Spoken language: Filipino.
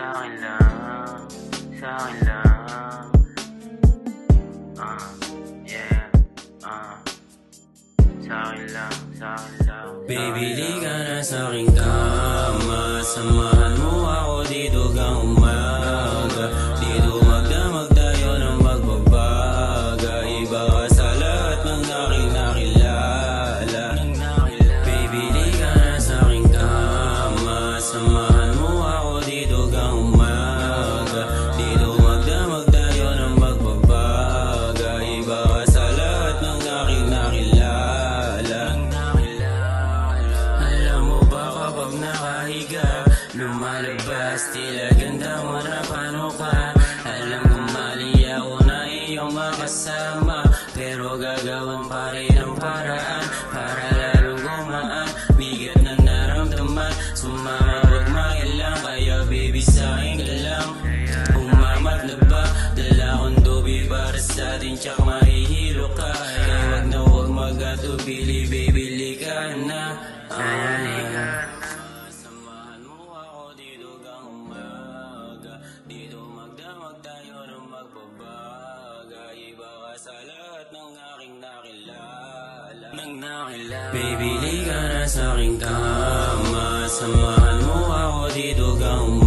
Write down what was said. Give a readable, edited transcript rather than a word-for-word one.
Sa'kin lang, sa'kin lang. Yeah, sa'kin lang, sa'kin lang. Bibili ka na sa'king kama, samahan mo ako dito gang umaga. Dito magdamag tayo ng magbabaga. Iba ka sa lahat ng aking nakilala. Bibili ka na sa'king kama, samahan mo ako dito gang umaga. Dito magdamag tayo ng magbabaga. Iba ka sa lahat ng aking nakilala. Alam mo ba kapag nakahiga, lumalabas tila ganda mo na paano ka. Alam ko mali ako na iyong makasama, pero gagawin pa rin ang paraan para lalong gumaan. Bigat na naramdaman, sumama wag makialam. Kaya baby sa'kin ka lang, umamat na ba? Dala kong dobi para sa'tin, tsak mahihilo ka. Kaya wag na wag magatubili, baby lika na. Samahan mo ako dito gang umaga. Dito magdamag tayo ng magbabaga. Iba ka sa lahat ng aking nakilala. Baby, di ka na sa'king kama, samahan mo ako dito gang umaga.